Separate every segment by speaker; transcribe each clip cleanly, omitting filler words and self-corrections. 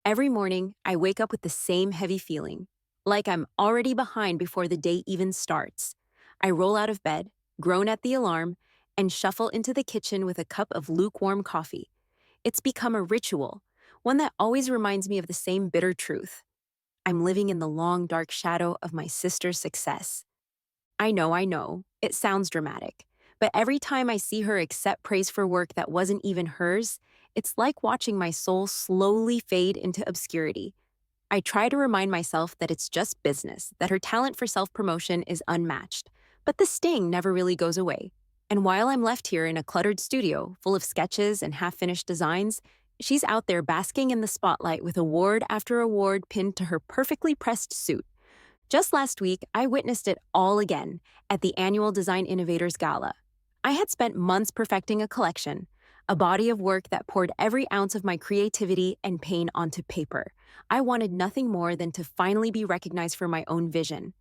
Speaker 1: Every morning, I wake up with the same heavy feeling, like I'm already behind before the day even starts. I roll out of bed, groan at the alarm, and shuffle into the kitchen with a cup of lukewarm coffee. It's become a ritual, one that always reminds me of the same bitter truth. I'm living in the long, dark shadow of my sister's success. I know, it sounds dramatic. But every time I see her accept praise for work that wasn't even hers, it's like watching my soul slowly fade into obscurity. I try to remind myself that it's just business, that her talent for self promotion is unmatched. But the sting never really goes away. And while I'm left here in a cluttered studio full of sketches and half finished designs, she's out there basking in the spotlight with award after award pinned to her perfectly pressed suit. Just last week, I witnessed it all again at the annual Design Innovators Gala. I had spent months perfecting a collection, a body of work that poured every ounce of my creativity and pain onto paper. I wanted nothing more than to finally be recognized for my own vision.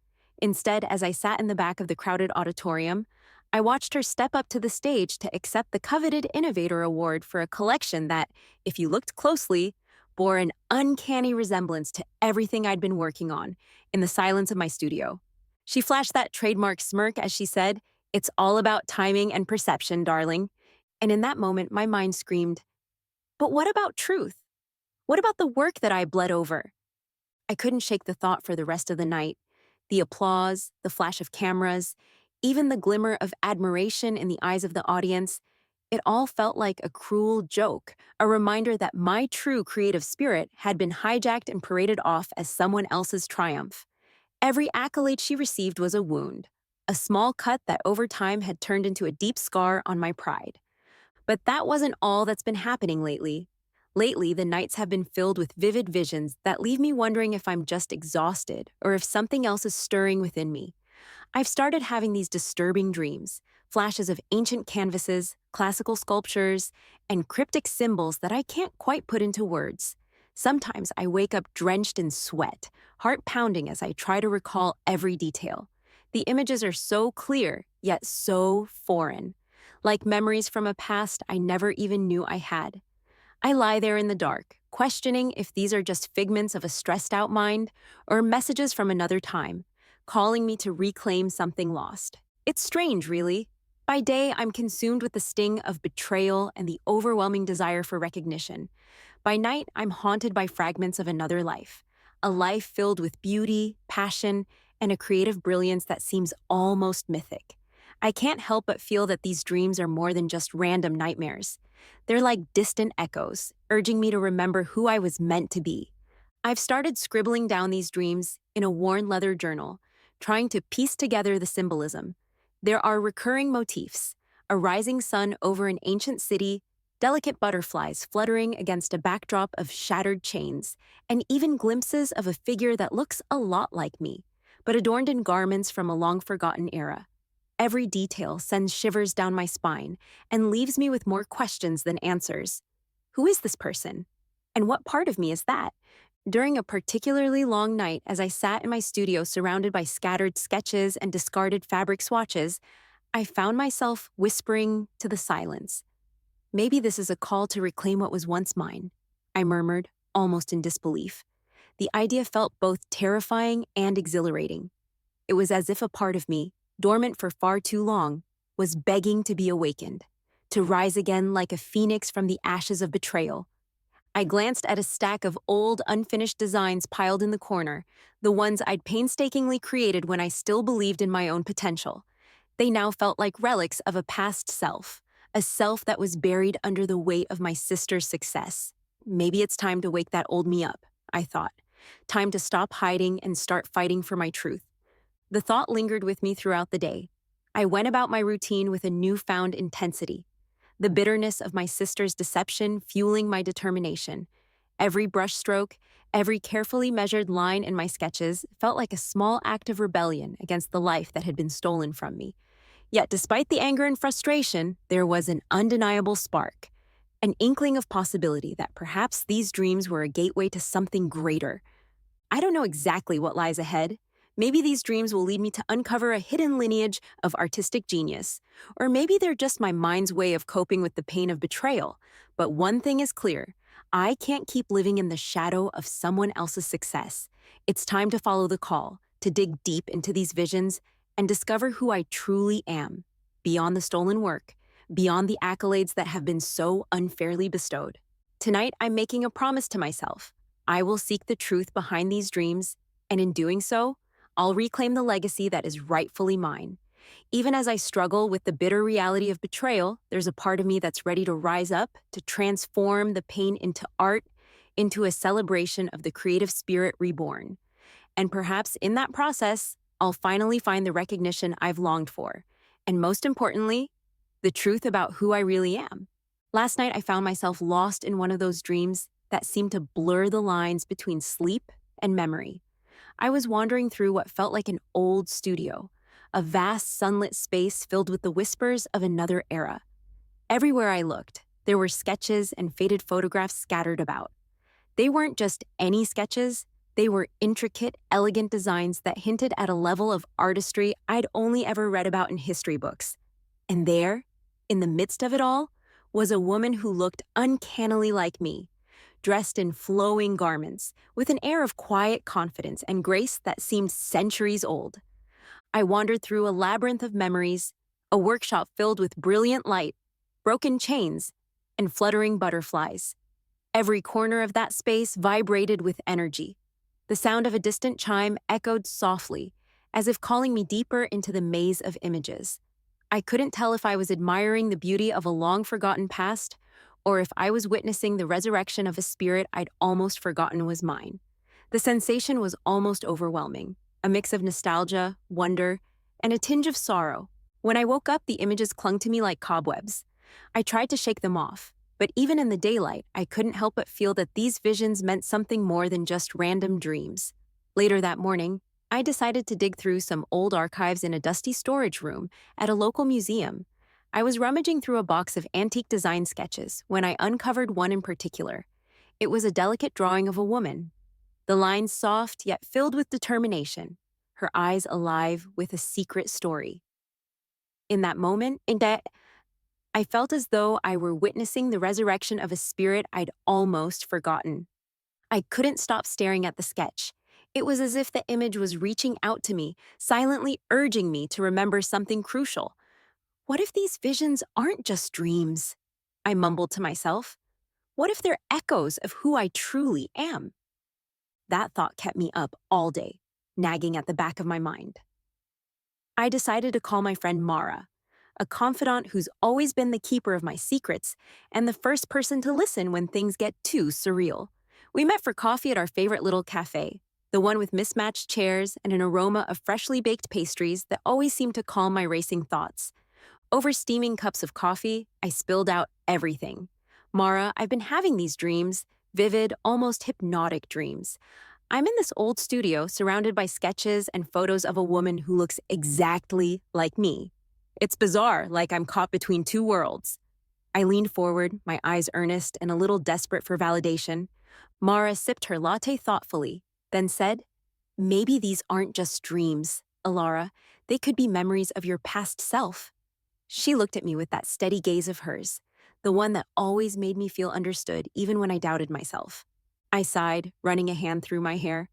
Speaker 1: Instead, as I sat in the back of the crowded auditorium, I watched her step up to the stage to accept the coveted Innovator Award for a collection that, if you looked closely, bore an uncanny resemblance to everything I'd been working on in the silence of my studio. She flashed that trademark smirk as she said, "It's all about timing and perception, darling." And in that moment, my mind screamed, "But what about truth? What about the work that I bled over?" I couldn't shake the thought for the rest of the night. The applause, the flash of cameras, even the glimmer of admiration in the eyes of the audience, it all felt like a cruel joke, a reminder that my true creative spirit had been hijacked and paraded off as someone else's triumph. Every accolade she received was a wound, a small cut that over time had turned into a deep scar on my pride. But that wasn't all that's been happening lately. Lately, the nights have been filled with vivid visions that leave me wondering if I'm just exhausted or if something else is stirring within me. I've started having these disturbing dreams, flashes of ancient canvases, classical sculptures, and cryptic symbols that I can't quite put into words. Sometimes I wake up drenched in sweat, heart pounding as I try to recall every detail. The images are so clear, yet so foreign, like memories from a past I never even knew I had. I lie there in the dark, questioning if these are just figments of a stressed out mind or messages from another time, calling me to reclaim something lost. It's strange, really. By day, I'm consumed with the sting of betrayal and the overwhelming desire for recognition. By night, I'm haunted by fragments of another life, a life filled with beauty, passion, and a creative brilliance that seems almost mythic. I can't help but feel that these dreams are more than just random nightmares. They're like distant echoes, urging me to remember who I was meant to be. I've started scribbling down these dreams in a worn leather journal, trying to piece together the symbolism. There are recurring motifs: a rising sun over an ancient city, delicate butterflies fluttering against a backdrop of shattered chains, and even glimpses of a figure that looks a lot like me, but adorned in garments from a long-forgotten era. Every detail sends shivers down my spine and leaves me with more questions than answers. Who is this person? And what part of me is that? During a particularly long night, as I sat in my studio surrounded by scattered sketches and discarded fabric swatches, I found myself whispering to the silence. "Maybe this is a call to reclaim what was once mine," I murmured, almost in disbelief. The idea felt both terrifying and exhilarating. It was as if a part of me, dormant for far too long, was begging to be awakened, to rise again like a phoenix from the ashes of betrayal. I glanced at a stack of old, unfinished designs piled in the corner, the ones I'd painstakingly created when I still believed in my own potential. They now felt like relics of a past self, a self that was buried under the weight of my sister's success. Maybe it's time to wake that old me up, I thought. Time to stop hiding and start fighting for my truth. The thought lingered with me throughout the day. I went about my routine with a newfound intensity, the bitterness of my sister's deception fueling my determination. Every brushstroke, every carefully measured line in my sketches felt like a small act of rebellion against the life that had been stolen from me. Yet despite the anger and frustration, there was an undeniable spark, an inkling of possibility that perhaps these dreams were a gateway to something greater. I don't know exactly what lies ahead. Maybe these dreams will lead me to uncover a hidden lineage of artistic genius. Or maybe they're just my mind's way of coping with the pain of betrayal. But one thing is clear: I can't keep living in the shadow of someone else's success. It's time to follow the call, to dig deep into these visions and discover who I truly am, beyond the stolen work, beyond the accolades that have been so unfairly bestowed. Tonight, I'm making a promise to myself. I will seek the truth behind these dreams, and in doing so, I'll reclaim the legacy that is rightfully mine. Even as I struggle with the bitter reality of betrayal, there's a part of me that's ready to rise up, to transform the pain into art, into a celebration of the creative spirit reborn. And perhaps in that process, I'll finally find the recognition I've longed for. And most importantly, the truth about who I really am. Last night, I found myself lost in one of those dreams that seemed to blur the lines between sleep and memory. I was wandering through what felt like an old studio, a vast sunlit space filled with the whispers of another era. Everywhere I looked, there were sketches and faded photographs scattered about. They weren't just any sketches, they were intricate, elegant designs that hinted at a level of artistry I'd only ever read about in history books. And there, in the midst of it all, was a woman who looked uncannily like me, dressed in flowing garments, with an air of quiet confidence and grace that seemed centuries old. I wandered through a labyrinth of memories, a workshop filled with brilliant light, broken chains, and fluttering butterflies. Every corner of that space vibrated with energy. The sound of a distant chime echoed softly, as if calling me deeper into the maze of images. I couldn't tell if I was admiring the beauty of a long-forgotten past or if I was witnessing the resurrection of a spirit I'd almost forgotten was mine. The sensation was almost overwhelming, a mix of nostalgia, wonder, and a tinge of sorrow. When I woke up, the images clung to me like cobwebs. I tried to shake them off, but even in the daylight, I couldn't help but feel that these visions meant something more than just random dreams. Later that morning, I decided to dig through some old archives in a dusty storage room at a local museum. I was rummaging through a box of antique design sketches when I uncovered one in particular. It was a delicate drawing of a woman, the lines soft yet filled with determination, her eyes alive with a secret story. In that moment, I felt as though I were witnessing the resurrection of a spirit I'd almost forgotten. I couldn't stop staring at the sketch. It was as if the image was reaching out to me, silently urging me to remember something crucial. What if these visions aren't just dreams? I mumbled to myself. What if they're echoes of who I truly am? That thought kept me up all day, nagging at the back of my mind. I decided to call my friend Mara, a confidant who's always been the keeper of my secrets and the first person to listen when things get too surreal. We met for coffee at our favorite little cafe, the one with mismatched chairs and an aroma of freshly baked pastries that always seemed to calm my racing thoughts. Over steaming cups of coffee, I spilled out everything. Mara, I've been having these dreams, vivid, almost hypnotic dreams. I'm in this old studio surrounded by sketches and photos of a woman who looks exactly like me. It's bizarre, like I'm caught between two worlds. I leaned forward, my eyes earnest and a little desperate for validation. Mara sipped her latte thoughtfully, then said, "Maybe these aren't just dreams, Alara. They could be memories of your past self." She looked at me with that steady gaze of hers, the one that always made me feel understood even when I doubted myself. I sighed, running a hand through my hair.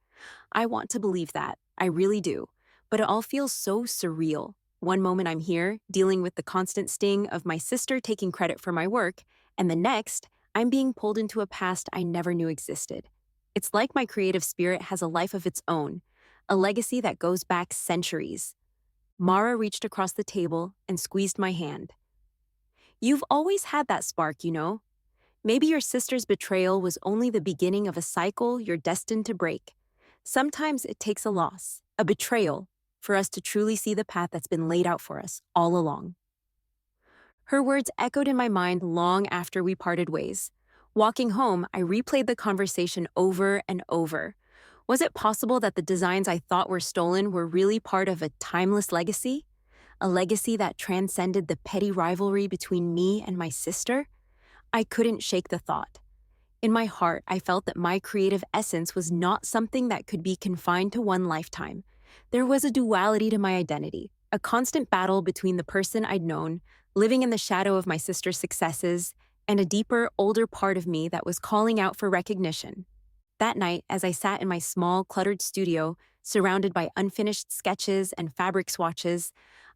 Speaker 1: I want to believe that, I really do, but it all feels so surreal. One moment I'm here, dealing with the constant sting of my sister taking credit for my work, and the next, I'm being pulled into a past I never knew existed. It's like my creative spirit has a life of its own, a legacy that goes back centuries. Mara reached across the table and squeezed my hand. "You've always had that spark, you know. Maybe your sister's betrayal was only the beginning of a cycle you're destined to break. Sometimes it takes a loss, a betrayal, for us to truly see the path that's been laid out for us all along." Her words echoed in my mind long after we parted ways. Walking home, I replayed the conversation over and over. Was it possible that the designs I thought were stolen were really part of a timeless legacy? A legacy that transcended the petty rivalry between me and my sister? I couldn't shake the thought. In my heart, I felt that my creative essence was not something that could be confined to one lifetime. There was a duality to my identity, a constant battle between the person I'd known, living in the shadow of my sister's successes, and a deeper, older part of me that was calling out for recognition. That night, as I sat in my small, cluttered studio, surrounded by unfinished sketches and fabric swatches,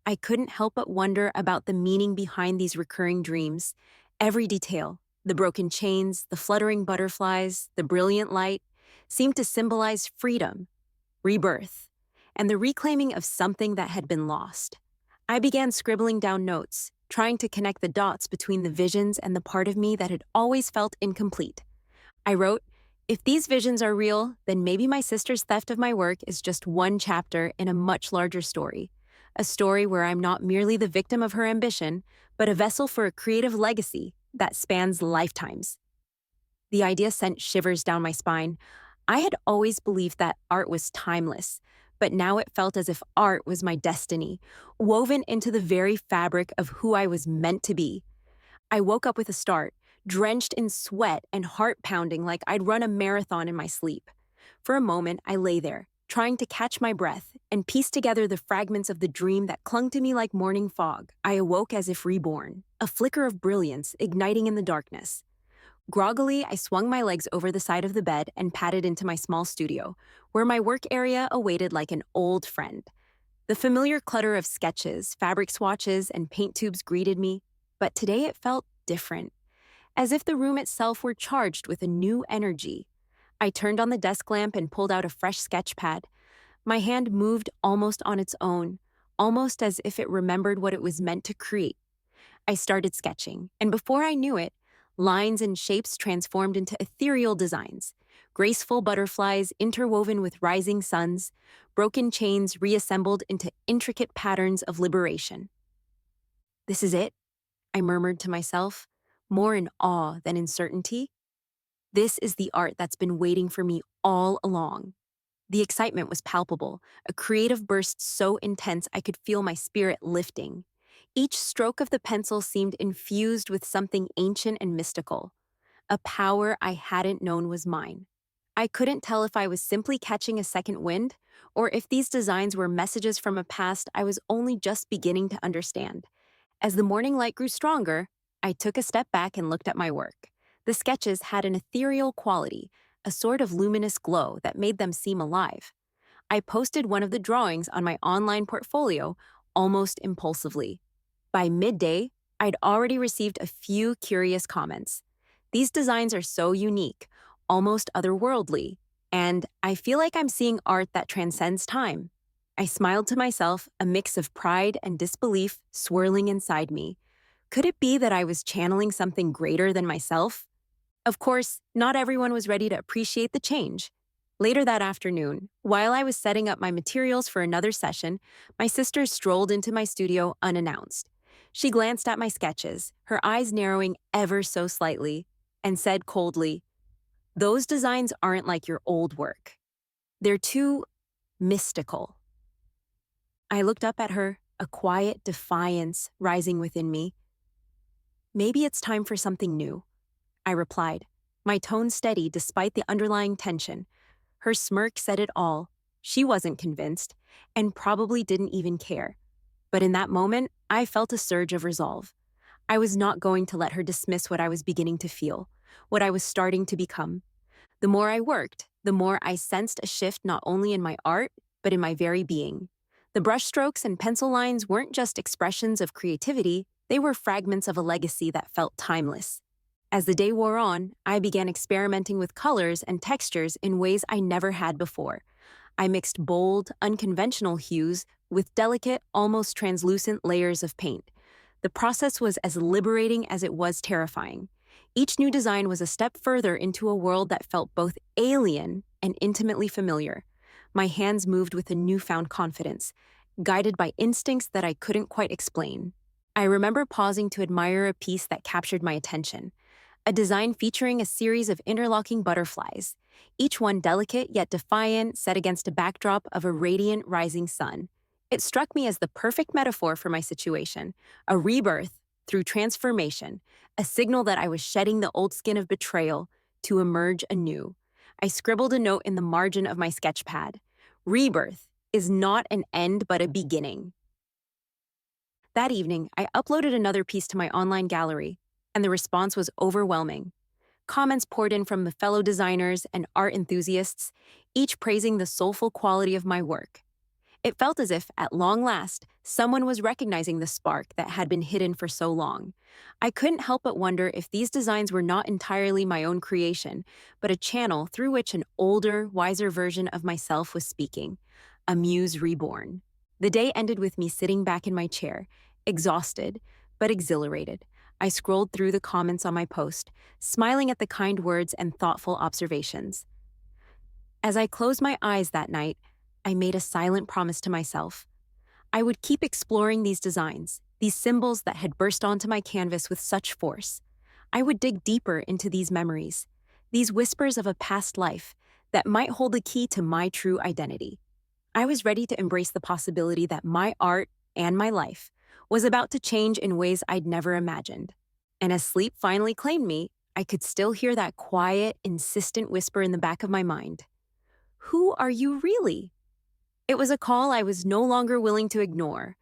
Speaker 1: I couldn't help but wonder about the meaning behind these recurring dreams. Every detail, the broken chains, the fluttering butterflies, the brilliant light, seemed to symbolize freedom, rebirth, and the reclaiming of something that had been lost. I began scribbling down notes, trying to connect the dots between the visions and the part of me that had always felt incomplete. I wrote, "If these visions are real, then maybe my sister's theft of my work is just one chapter in a much larger story. A story where I'm not merely the victim of her ambition, but a vessel for a creative legacy that spans lifetimes." The idea sent shivers down my spine. I had always believed that art was timeless, but now it felt as if art was my destiny, woven into the very fabric of who I was meant to be. I woke up with a start, drenched in sweat and heart pounding like I'd run a marathon in my sleep. For a moment, I lay there, trying to catch my breath and piece together the fragments of the dream that clung to me like morning fog. I awoke as if reborn, a flicker of brilliance igniting in the darkness. Groggily, I swung my legs over the side of the bed and padded into my small studio, where my work area awaited like an old friend. The familiar clutter of sketches, fabric swatches, and paint tubes greeted me, but today it felt different, as if the room itself were charged with a new energy. I turned on the desk lamp and pulled out a fresh sketch pad. My hand moved almost on its own, almost as if it remembered what it was meant to create. I started sketching, and before I knew it, lines and shapes transformed into ethereal designs, graceful butterflies interwoven with rising suns, broken chains reassembled into intricate patterns of liberation. "This is it," I murmured to myself, more in awe than in certainty. "This is the art that's been waiting for me all along." The excitement was palpable, a creative burst so intense I could feel my spirit lifting. Each stroke of the pencil seemed infused with something ancient and mystical, a power I hadn't known was mine. I couldn't tell if I was simply catching a second wind, or if these designs were messages from a past I was only just beginning to understand. As the morning light grew stronger, I took a step back and looked at my work. The sketches had an ethereal quality, a sort of luminous glow that made them seem alive. I posted one of the drawings on my online portfolio almost impulsively. By midday, I'd already received a few curious comments. "These designs are so unique, almost otherworldly, and I feel like I'm seeing art that transcends time." I smiled to myself, a mix of pride and disbelief swirling inside me. Could it be that I was channeling something greater than myself? Of course, not everyone was ready to appreciate the change. Later that afternoon, while I was setting up my materials for another session, my sister strolled into my studio unannounced. She glanced at my sketches, her eyes narrowing ever so slightly, and said coldly, "Those designs aren't like your old work. They're too mystical." I looked up at her, a quiet defiance rising within me. "Maybe it's time for something new," I replied, my tone steady despite the underlying tension. Her smirk said it all. She wasn't convinced, and probably didn't even care. But in that moment, I felt a surge of resolve. I was not going to let her dismiss what I was beginning to feel, what I was starting to become. The more I worked, the more I sensed a shift not only in my art, but in my very being. The brushstrokes and pencil lines weren't just expressions of creativity, they were fragments of a legacy that felt timeless. As the day wore on, I began experimenting with colors and textures in ways I never had before. I mixed bold, unconventional hues with delicate, almost translucent layers of paint. The process was as liberating as it was terrifying. Each new design was a step further into a world that felt both alien and intimately familiar. My hands moved with a newfound confidence, guided by instincts that I couldn't quite explain. I remember pausing to admire a piece that captured my attention. A design featuring a series of interlocking butterflies, each one delicate yet defiant, set against a backdrop of a radiant rising sun. It struck me as the perfect metaphor for my situation, a rebirth through transformation, a signal that I was shedding the old skin of betrayal to emerge anew. I scribbled a note in the margin of my sketch pad. "Rebirth is not an end but a beginning." That evening, I uploaded another piece to my online gallery. and the response was overwhelming. Comments poured in from the fellow designers and art enthusiasts, each praising the soulful quality of my work. It felt as if, at long last, someone was recognizing the spark that had been hidden for so long. I couldn't help but wonder if these designs were not entirely my own creation, but a channel through which an older, wiser version of myself was speaking, a muse reborn. The day ended with me sitting back in my chair, exhausted, but exhilarated. I scrolled through the comments on my post, smiling at the kind words and thoughtful observations. As I closed my eyes that night, I made a silent promise to myself. I would keep exploring these designs, these symbols that had burst onto my canvas with such force. I would dig deeper into these memories, these whispers of a past life that might hold the key to my true identity. I was ready to embrace the possibility that my art and my life was about to change in ways I'd never imagined. And as sleep finally claimed me, I could still hear that quiet, insistent whisper in the back of my mind. Who are you really? It was a call I was no longer willing to ignore.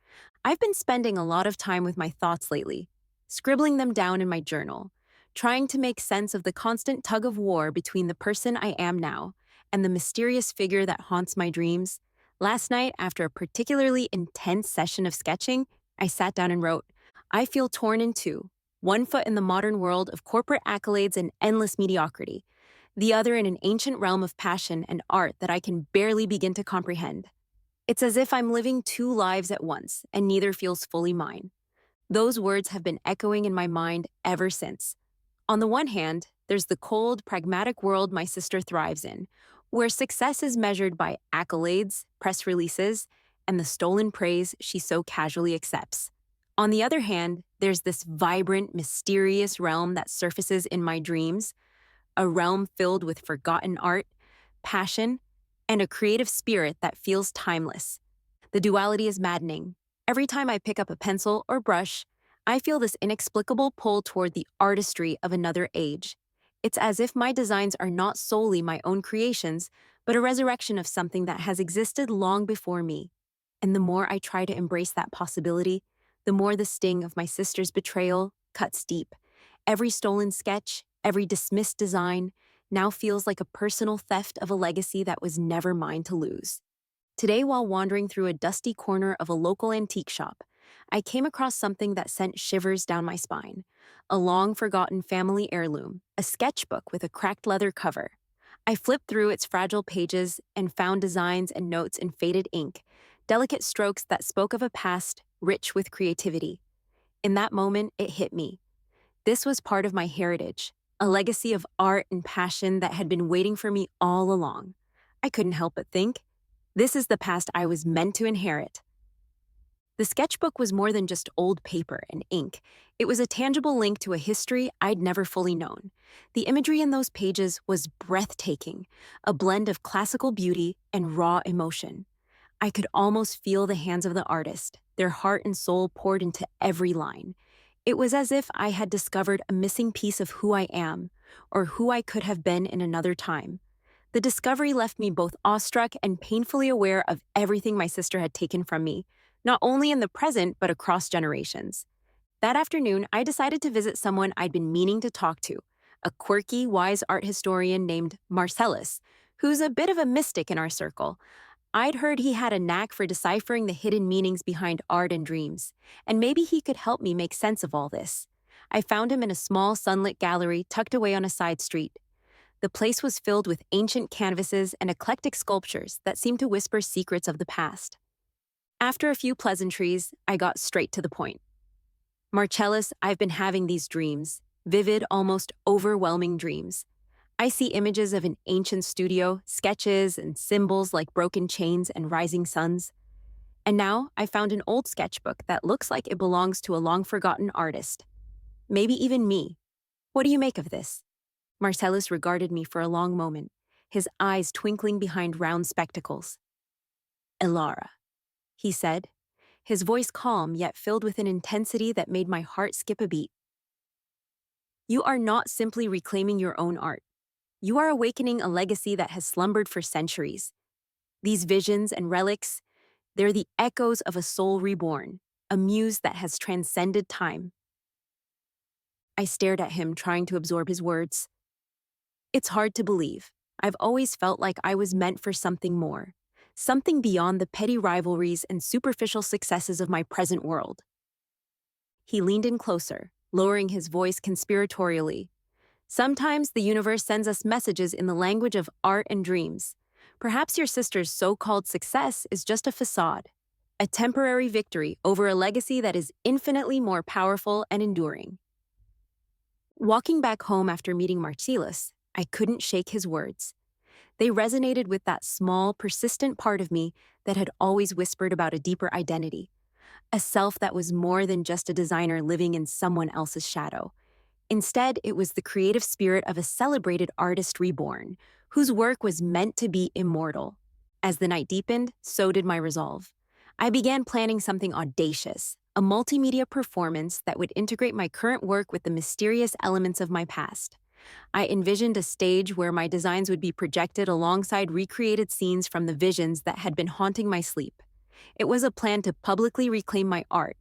Speaker 1: I've been spending a lot of time with my thoughts lately, scribbling them down in my journal, trying to make sense of the constant tug of war between the person I am now and the mysterious figure that haunts my dreams. Last night, after a particularly intense session of sketching, I sat down and wrote, I feel torn in two, one foot in the modern world of corporate accolades and endless mediocrity, the other in an ancient realm of passion and art that I can barely begin to comprehend. It's as if I'm living two lives at once, and neither feels fully mine. Those words have been echoing in my mind ever since. On the one hand, there's the cold, pragmatic world my sister thrives in, where success is measured by accolades, press releases, and the stolen praise she so casually accepts. On the other hand, there's this vibrant, mysterious realm that surfaces in my dreams, a realm filled with forgotten art, passion, and a creative spirit that feels timeless. The duality is maddening. Every time I pick up a pencil or brush, I feel this inexplicable pull toward the artistry of another age. It's as if my designs are not solely my own creations, but a resurrection of something that has existed long before me. And the more I try to embrace that possibility, the more the sting of my sister's betrayal cuts deep. Every stolen sketch, every dismissed design, now feels like a personal theft of a legacy that was never mine to lose. Today, while wandering through a dusty corner of a local antique shop, I came across something that sent shivers down my spine. A long-forgotten family heirloom, a sketchbook with a cracked leather cover. I flipped through its fragile pages and found designs and notes in faded ink, delicate strokes that spoke of a past rich with creativity. In that moment, it hit me. This was part of my heritage, a legacy of art and passion that had been waiting for me all along. I couldn't help but think, this is the past I was meant to inherit. The sketchbook was more than just old paper and ink. It was a tangible link to a history I'd never fully known. The imagery in those pages was breathtaking, a blend of classical beauty and raw emotion. I could almost feel the hands of the artist, their heart and soul poured into every line. It was as if I had discovered a missing piece of who I am, or who I could have been in another time. The discovery left me both awestruck and painfully aware of everything my sister had taken from me, not only in the present but across generations. That afternoon, I decided to visit someone I'd been meaning to talk to, a quirky, wise art historian named Marcellus, who's a bit of a mystic in our circle. I'd heard he had a knack for deciphering the hidden meanings behind art and dreams, and maybe he could help me make sense of all this. I found him in a small sunlit gallery tucked away on a side street. The place was filled with ancient canvases and eclectic sculptures that seemed to whisper secrets of the past. After a few pleasantries, I got straight to the point. Marcellus, I've been having these dreams, vivid, almost overwhelming dreams. I see images of an ancient studio, sketches and symbols like broken chains and rising suns. And now I found an old sketchbook that looks like it belongs to a long-forgotten artist. Maybe even me. What do you make of this? Marcellus regarded me for a long moment, his eyes twinkling behind round spectacles. Elara, he said, his voice calm yet filled with an intensity that made my heart skip a beat. You are not simply reclaiming your own art. You are awakening a legacy that has slumbered for centuries. These visions and relics, they're the echoes of a soul reborn, a muse that has transcended time. I stared at him, trying to absorb his words. It's hard to believe. I've always felt like I was meant for something more, something beyond the petty rivalries and superficial successes of my present world. He leaned in closer, lowering his voice conspiratorially. Sometimes the universe sends us messages in the language of art and dreams. Perhaps your sister's so-called success is just a facade, a temporary victory over a legacy that is infinitely more powerful and enduring. Walking back home after meeting Marcellus, I couldn't shake his words. They resonated with that small, persistent part of me that had always whispered about a deeper identity, a self that was more than just a designer living in someone else's shadow. Instead, it was the creative spirit of a celebrated artist reborn, whose work was meant to be immortal. As the night deepened, so did my resolve. I began planning something audacious, a multimedia performance that would integrate my current work with the mysterious elements of my past. I envisioned a stage where my designs would be projected alongside recreated scenes from the visions that had been haunting my sleep. It was a plan to publicly reclaim my art,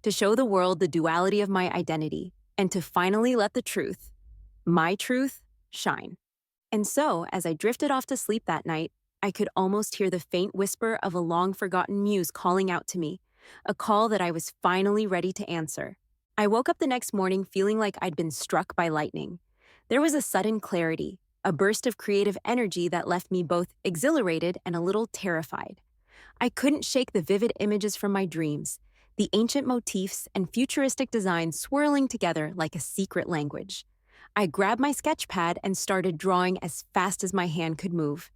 Speaker 1: to show the world the duality of my identity, and to finally let the truth, my truth, shine. And so, as I drifted off to sleep that night, I could almost hear the faint whisper of a long-forgotten muse calling out to me, a call that I was finally ready to answer. I woke up the next morning feeling like I'd been struck by lightning. There was a sudden clarity, a burst of creative energy that left me both exhilarated and a little terrified. I couldn't shake the vivid images from my dreams, the ancient motifs and futuristic designs swirling together like a secret language. I grabbed my sketch pad and started drawing as fast as my hand could move.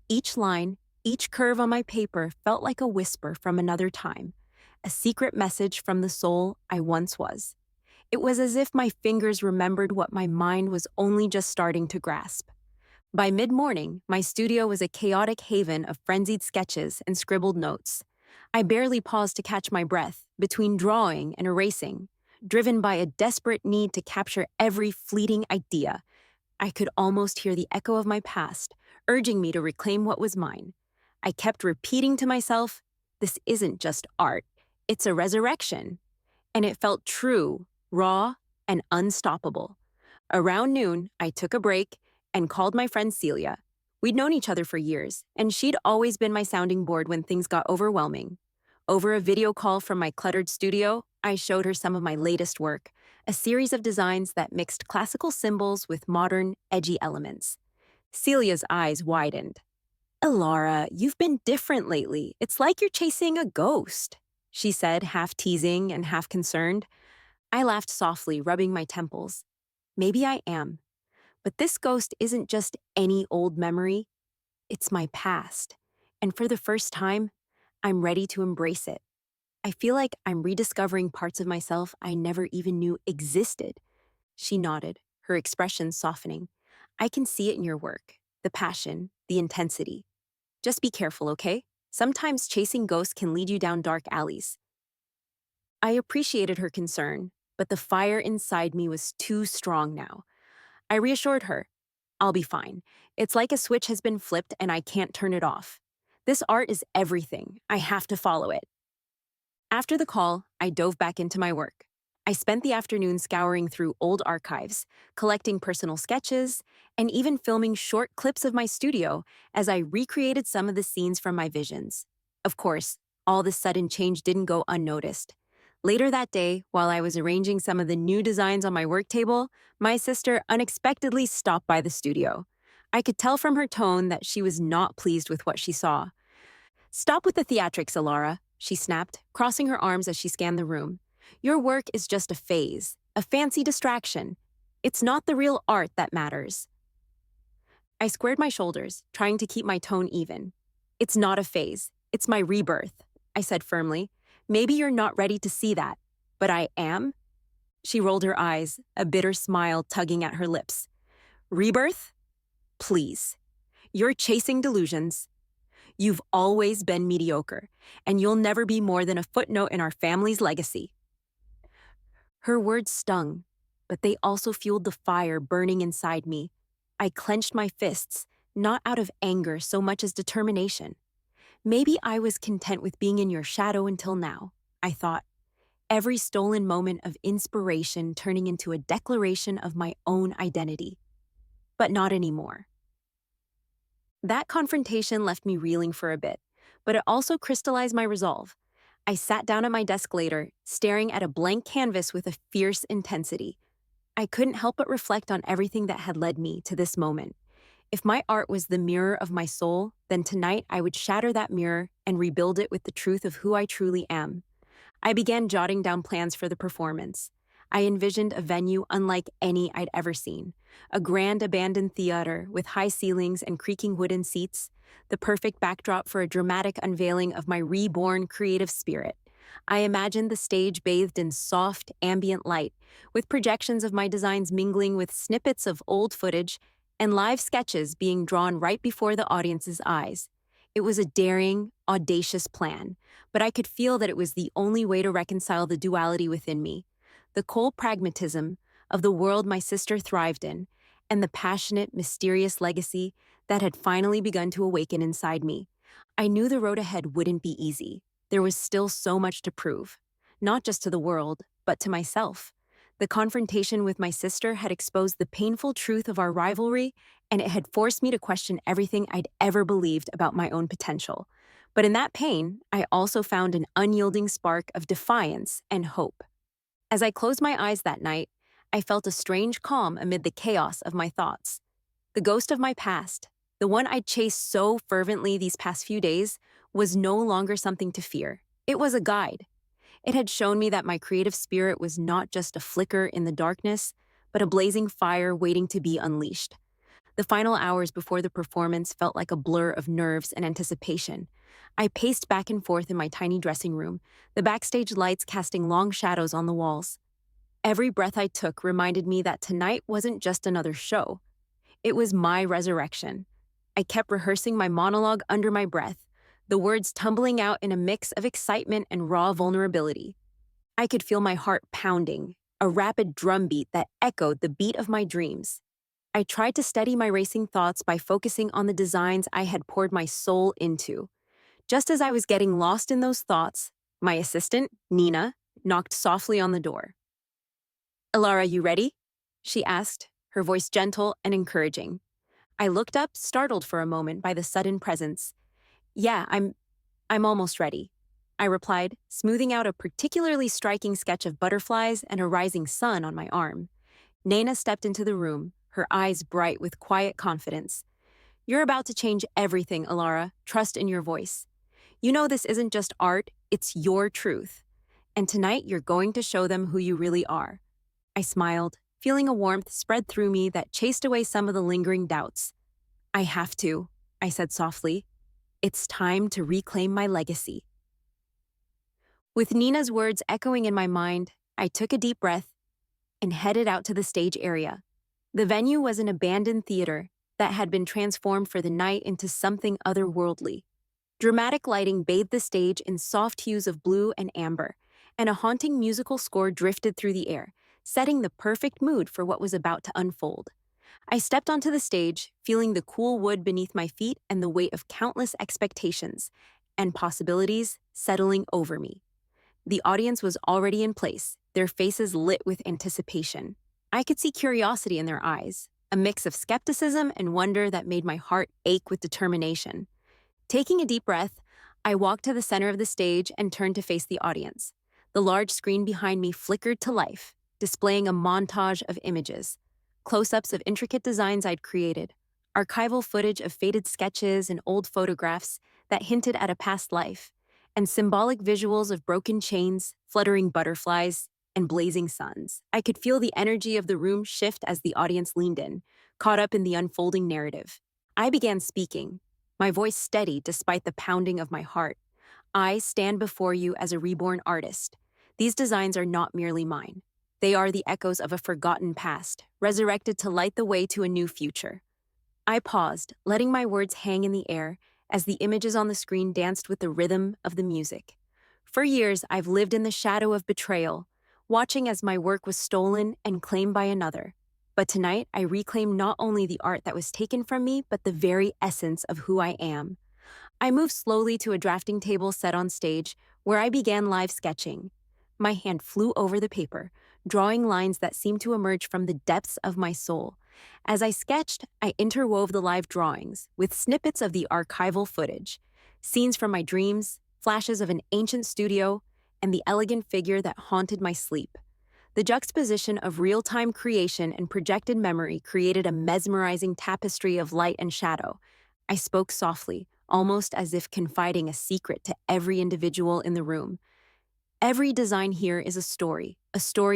Speaker 1: Each line, each curve on my paper felt like a whisper from another time, a secret message from the soul I once was. It was as if my fingers remembered what my mind was only just starting to grasp. By mid-morning, my studio was a chaotic haven of frenzied sketches and scribbled notes. I barely paused to catch my breath between drawing and erasing, driven by a desperate need to capture every fleeting idea. I could almost hear the echo of my past, urging me to reclaim what was mine. I kept repeating to myself, this isn't just art, it's a resurrection. And it felt true, raw, and unstoppable. Around noon, I took a break and called my friend Celia. We'd known each other for years, and she'd always been my sounding board when things got overwhelming. Over a video call from my cluttered studio, I showed her some of my latest work, a series of designs that mixed classical symbols with modern, edgy elements. Celia's eyes widened. Alara, you've been different lately. It's like you're chasing a ghost, she said, half teasing and half concerned. I laughed softly, rubbing my temples. Maybe I am. But this ghost isn't just any old memory. It's my past. And for the first time, I'm ready to embrace it. I feel like I'm rediscovering parts of myself I never even knew existed. She nodded, her expression softening. I can see it in your work, the passion, the intensity. Just be careful, okay? Sometimes chasing ghosts can lead you down dark alleys. I appreciated her concern, but the fire inside me was too strong now. I reassured her, I'll be fine. It's like a switch has been flipped and I can't turn it off. This art is everything. I have to follow it. After the call, I dove back into my work. I spent the afternoon scouring through old archives, collecting personal sketches, and even filming short clips of my studio as I recreated some of the scenes from my visions. Of course, all this sudden change didn't go unnoticed. Later that day, while I was arranging some of the new designs on my work table, my sister unexpectedly stopped by the studio. I could tell from her tone that she was not pleased with what she saw. Stop with the theatrics, Alara, she snapped, crossing her arms as she scanned the room. Your work is just a phase, a fancy distraction. It's not the real art that matters. I squared my shoulders, trying to keep my tone even. It's not a phase. It's my rebirth, I said firmly. Maybe you're not ready to see that, but I am. She rolled her eyes, a bitter smile tugging at her lips. Rebirth? Please. You're chasing delusions. You've always been mediocre, and you'll never be more than a footnote in our family's legacy. Her words stung, but they also fueled the fire burning inside me. I clenched my fists, not out of anger so much as determination. Maybe I was content with being in your shadow until now, I thought. every stolen moment of inspiration turning into a declaration of my own identity. But not anymore. That confrontation left me reeling for a bit, but it also crystallized my resolve. I sat down at my desk later, staring at a blank canvas with a fierce intensity. I couldn't help but reflect on everything that had led me to this moment. If my art was the mirror of my soul, then tonight I would shatter that mirror and rebuild it with the truth of who I truly am. I began jotting down plans for the performance. I envisioned a venue unlike any I'd ever seen, a grand abandoned theater with high ceilings and creaking wooden seats, the perfect backdrop for a dramatic unveiling of my reborn creative spirit. I imagined the stage bathed in soft, ambient light, with projections of my designs mingling with snippets of old footage and live sketches being drawn right before the audience's eyes. It was a daring, audacious plan, but I could feel that it was the only way to reconcile the duality within me, the cold pragmatism of the world my sister thrived in, and the passionate, mysterious legacy that had finally begun to awaken inside me. I knew the road ahead wouldn't be easy. There was still so much to prove, not just to the world, but to myself. The confrontation with my sister had exposed the painful truth of our rivalry, and it had forced me to question everything I'd ever believed about my own potential. But in that pain, I also found an unyielding spark of defiance and hope. As I closed my eyes that night, I felt a strange calm amid the chaos of my thoughts. The ghost of my past, the one I'd chased so fervently these past few days, was no longer something to fear. It was a guide. It had shown me that my creative spirit was not just a flicker in the darkness, but a blazing fire waiting to be unleashed. The final hours before the performance felt like a blur of nerves and anticipation. I paced back and forth in my tiny dressing room, the backstage lights casting long shadows on the walls. Every breath I took reminded me that tonight wasn't just another show. It was my resurrection. I kept rehearsing my monologue under my breath, the words tumbling out in a mix of excitement and raw vulnerability. I could feel my heart pounding, a rapid drumbeat that echoed the beat of my dreams. I tried to steady my racing thoughts by focusing on the designs I had poured my soul into. Just as I was getting lost in those thoughts, my assistant, Nina, knocked softly on the door. "Alara, you ready?" she asked, her voice gentle and encouraging. I looked up, startled for a moment by the sudden presence. "Yeah, I'm almost ready," I replied, smoothing out a particularly striking sketch of butterflies and a rising sun on my arm. Nana stepped into the room, her eyes bright with quiet confidence. "You're about to change everything, Alara. Trust in your voice. You know this isn't just art, it's your truth. And tonight you're going to show them who you really are." I smiled, feeling a warmth spread through me that chased away some of the lingering doubts. "I have to," I said softly. "It's time to reclaim my legacy." With Nina's words echoing in my mind, I took a deep breath and headed out to the stage area. The venue was an abandoned theater that had been transformed for the night into something otherworldly. Dramatic lighting bathed the stage in soft hues of blue and amber, and a haunting musical score drifted through the air, setting the perfect mood for what was about to unfold. I stepped onto the stage, feeling the cool wood beneath my feet and the weight of countless expectations and possibilities settling over me. The audience was already in place, their faces lit with anticipation. I could see curiosity in their eyes, a mix of skepticism and wonder that made my heart ache with determination. Taking a deep breath, I walked to the center of the stage and turned to face the audience. The large screen behind me flickered to life, displaying a montage of images, close-ups of intricate designs I'd created, archival footage of faded sketches and old photographs that hinted at a past life, and symbolic visuals of broken chains, fluttering butterflies, and blazing suns. I could feel the energy of the room shift as the audience leaned in, caught up in the unfolding narrative. I began speaking, my voice steady despite the pounding of my heart. "I stand before you as a reborn artist. These designs are not merely mine. They are the echoes of a forgotten past, resurrected to light the way to a new future." I paused, letting my words hang in the air as the images on the screen danced with the rhythm of the music. For years, I've lived in the shadow of betrayal, watching as my work was stolen and claimed by another. But tonight, I reclaim not only the art that was taken from me, but the very essence of who I am. I moved slowly to a drafting table set on stage, where I began live sketching. My hand flew over the paper, drawing lines that seemed to emerge from the depths of my soul. As I sketched, I interwove the live drawings with snippets of the archival footage, scenes from my dreams, flashes of an ancient studio, and the elegant figure that haunted my sleep. The juxtaposition of real-time creation and projected memory created a mesmerizing tapestry of light and shadow. I spoke softly, almost as if confiding a secret to every individual in the room. Every design here is a story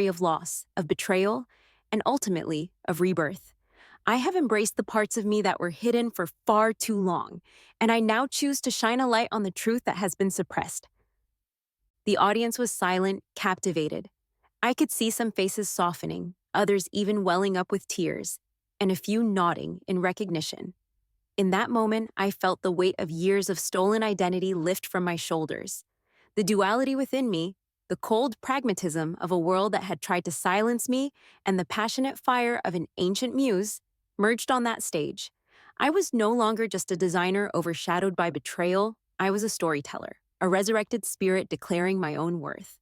Speaker 1: of loss, of betrayal, and ultimately, of rebirth. I have embraced the parts of me that were hidden for far too long, and I now choose to shine a light on the truth that has been suppressed. The audience was silent, captivated. I could see some faces softening, others even welling up with tears, and a few nodding in recognition. In that moment, I felt the weight of years of stolen identity lift from my shoulders. The duality within me, the cold pragmatism of a world that had tried to silence me, and the passionate fire of an ancient muse, merged on that stage. I was no longer just a designer overshadowed by betrayal, I was a storyteller, a resurrected spirit declaring my own worth.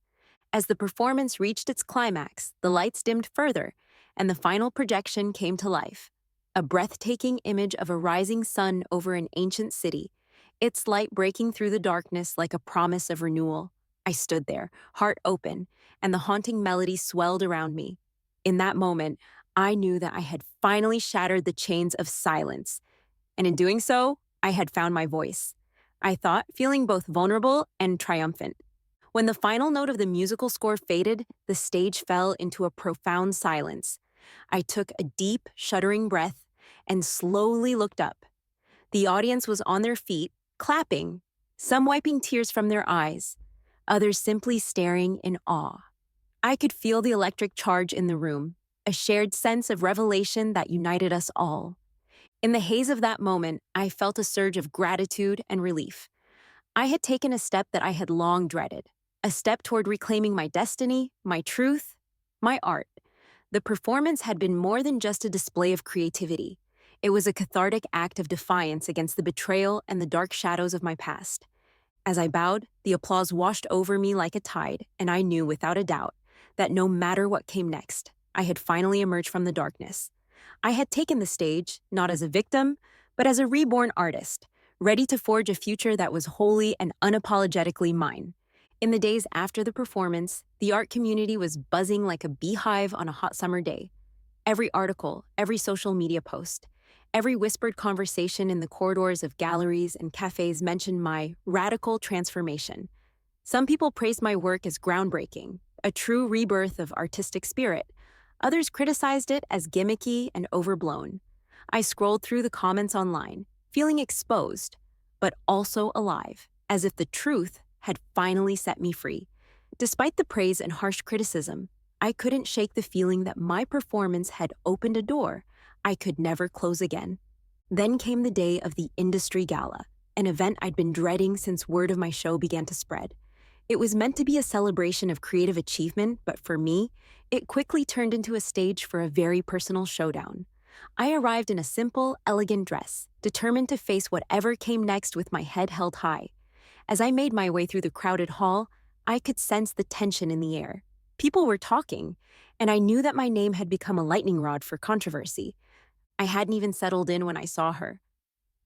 Speaker 1: As the performance reached its climax, the lights dimmed further, and the final projection came to life. A breathtaking image of a rising sun over an ancient city, its light breaking through the darkness like a promise of renewal. I stood there, heart open, and the haunting melody swelled around me. In that moment, I knew that I had finally shattered the chains of silence, and in doing so, I had found my voice. I thought, feeling both vulnerable and triumphant. When the final note of the musical score faded, the stage fell into a profound silence. I took a deep, shuddering breath and slowly looked up. The audience was on their feet, clapping, some wiping tears from their eyes, others simply staring in awe. I could feel the electric charge in the room, a shared sense of revelation that united us all. In the haze of that moment, I felt a surge of gratitude and relief. I had taken a step that I had long dreaded, a step toward reclaiming my destiny, my truth, my art. The performance had been more than just a display of creativity. It was a cathartic act of defiance against the betrayal and the dark shadows of my past. As I bowed, the applause washed over me like a tide, and I knew without a doubt that no matter what came next, I had finally emerged from the darkness. I had taken the stage, not as a victim, but as a reborn artist, ready to forge a future that was wholly and unapologetically mine. In the days after the performance, the art community was buzzing like a beehive on a hot summer day. Every article, every social media post, every whispered conversation in the corridors of galleries and cafes mentioned my radical transformation. Some people praised my work as groundbreaking, a true rebirth of artistic spirit. Others criticized it as gimmicky and overblown. I scrolled through the comments online, feeling exposed, but also alive, as if the truth had finally set me free. Despite the praise and harsh criticism, I couldn't shake the feeling that my performance had opened a door I could never close again. Then came the day of the industry gala, an event I'd been dreading since word of my show began to spread. It was meant to be a celebration of creative achievement, but for me, it quickly turned into a stage for a very personal showdown. I arrived in a simple, elegant dress, determined to face whatever came next with my head held high. As I made my way through the crowded hall, I could sense the tension in the air. People were talking, and I knew that my name had become a lightning rod for controversy. I hadn't even settled in when I saw her.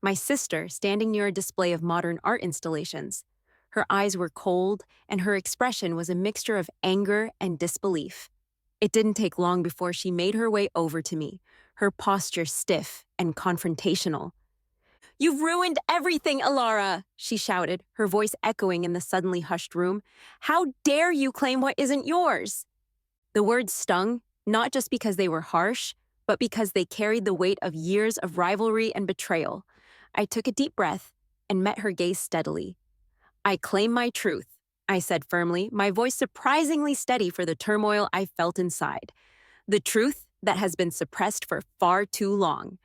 Speaker 1: My sister, standing near a display of modern art installations. Her eyes were cold, and her expression was a mixture of anger and disbelief. It didn't take long before she made her way over to me, her posture stiff and confrontational. "You've ruined everything, Alara!" she shouted, her voice echoing in the suddenly hushed room. "How dare you claim what isn't yours?" The words stung, not just because they were harsh, but because they carried the weight of years of rivalry and betrayal. I took a deep breath and met her gaze steadily. "I claim my truth," I said firmly, my voice surprisingly steady for the turmoil I felt inside. "The truth that has been suppressed for far too long.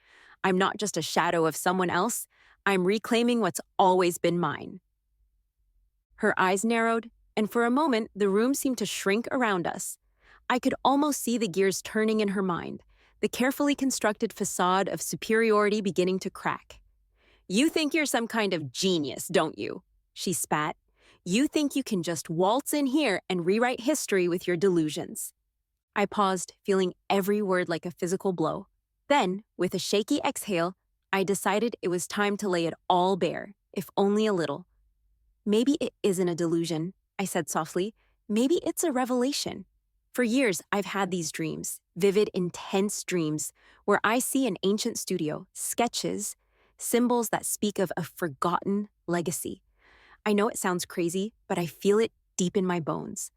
Speaker 1: I'm not just a shadow of someone else. I'm reclaiming what's always been mine." Her eyes narrowed, and for a moment, the room seemed to shrink around us. I could almost see the gears turning in her mind, the carefully constructed facade of superiority beginning to crack. "You think you're some kind of genius, don't you?" she spat. You think you can just waltz in here and rewrite history with your delusions. I paused, feeling every word like a physical blow. Then, with a shaky exhale, I decided it was time to lay it all bare, if only a little. Maybe it isn't a delusion, I said softly. Maybe it's a revelation. For years, I've had these dreams, vivid, intense dreams, where I see an ancient studio, sketches, symbols that speak of a forgotten legacy. I know it sounds crazy, but I feel it deep in my bones.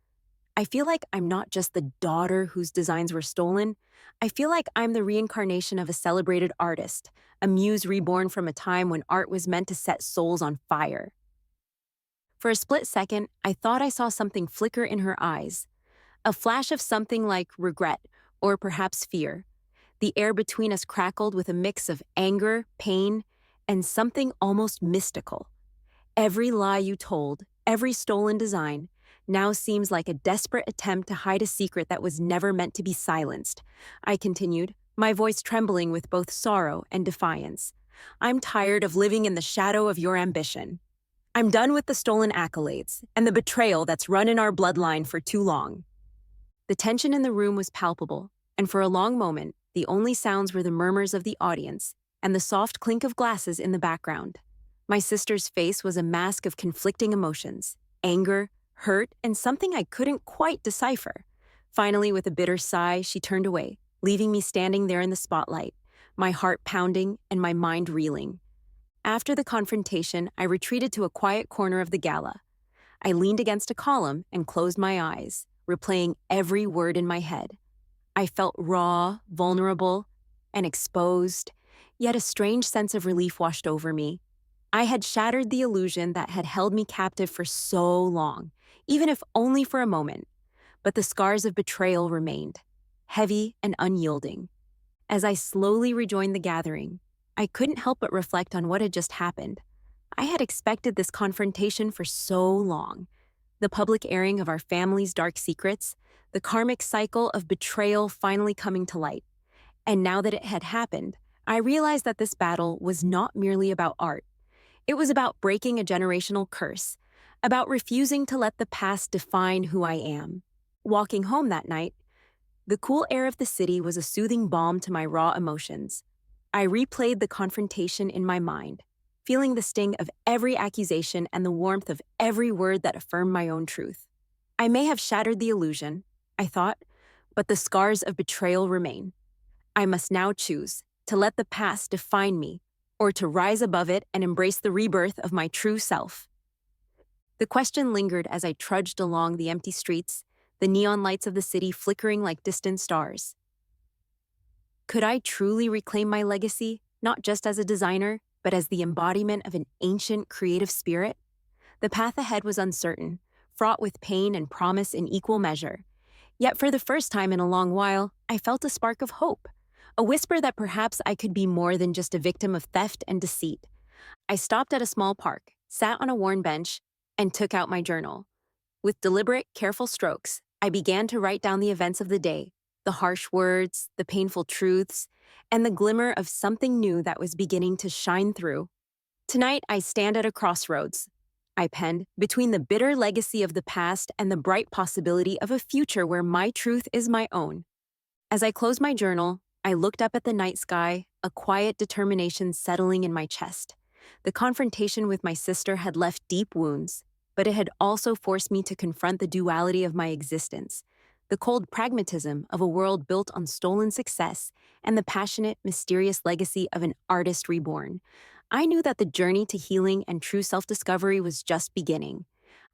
Speaker 1: I feel like I'm not just the daughter whose designs were stolen. I feel like I'm the reincarnation of a celebrated artist, a muse reborn from a time when art was meant to set souls on fire. For a split second, I thought I saw something flicker in her eyes, a flash of something like regret or perhaps fear. The air between us crackled with a mix of anger, pain, and something almost mystical. Every lie you told, every stolen design, now seems like a desperate attempt to hide a secret that was never meant to be silenced. I continued, my voice trembling with both sorrow and defiance. I'm tired of living in the shadow of your ambition. I'm done with the stolen accolades and the betrayal that's run in our bloodline for too long. The tension in the room was palpable, and for a long moment, the only sounds were the murmurs of the audience and the soft clink of glasses in the background. My sister's face was a mask of conflicting emotions, anger, hurt, and something I couldn't quite decipher. Finally, with a bitter sigh, she turned away, leaving me standing there in the spotlight, my heart pounding and my mind reeling. After the confrontation, I retreated to a quiet corner of the gala. I leaned against a column and closed my eyes, replaying every word in my head. I felt raw, vulnerable, and exposed, yet a strange sense of relief washed over me. I had shattered the illusion that had held me captive for so long, even if only for a moment. But the scars of betrayal remained, heavy and unyielding. As I slowly rejoined the gathering, I couldn't help but reflect on what had just happened. I had expected this confrontation for so long. The public airing of our family's dark secrets, the karmic cycle of betrayal finally coming to light. And now that it had happened, I realized that this battle was not merely about art. It was about breaking a generational curse, about refusing to let the past define who I am. Walking home that night, the cool air of the city was a soothing balm to my raw emotions. I replayed the confrontation in my mind, feeling the sting of every accusation and the warmth of every word that affirmed my own truth. I may have shattered the illusion, I thought, but the scars of betrayal remain. I must now choose to let the past define me or to rise above it and embrace the rebirth of my true self. The question lingered as I trudged along the empty streets, the neon lights of the city flickering like distant stars. Could I truly reclaim my legacy, not just as a designer, but as the embodiment of an ancient creative spirit? The path ahead was uncertain, fraught with pain and promise in equal measure. Yet for the first time in a long while, I felt a spark of hope, a whisper that perhaps I could be more than just a victim of theft and deceit. I stopped at a small park, sat on a worn bench, and took out my journal. With deliberate, careful strokes, I began to write down the events of the day, the harsh words, the painful truths, and the glimmer of something new that was beginning to shine through. Tonight, I stand at a crossroads, I penned, between the bitter legacy of the past and the bright possibility of a future where my truth is my own. As I closed my journal, I looked up at the night sky, a quiet determination settling in my chest. The confrontation with my sister had left deep wounds, but it had also forced me to confront the duality of my existence, the cold pragmatism of a world built on stolen success and the passionate, mysterious legacy of an artist reborn. I knew that the journey to healing and true self-discovery was just beginning.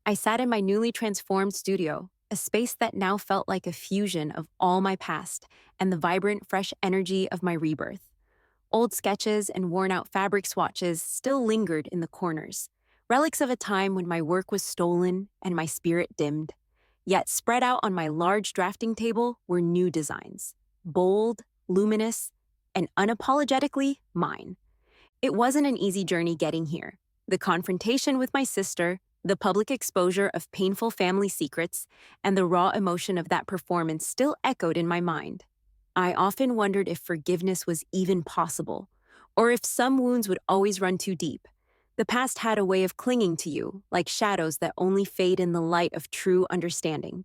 Speaker 1: I sat in my newly transformed studio, a space that now felt like a fusion of all my past and the vibrant, fresh energy of my rebirth. Old sketches and worn-out fabric swatches still lingered in the corners, relics of a time when my work was stolen and my spirit dimmed. Yet spread out on my large drafting table were new designs, bold, luminous, and unapologetically mine. It wasn't an easy journey getting here. The confrontation with my sister, the public exposure of painful family secrets, and the raw emotion of that performance still echoed in my mind. I often wondered if forgiveness was even possible, or if some wounds would always run too deep. The past had a way of clinging to you, like shadows that only fade in the light of true understanding.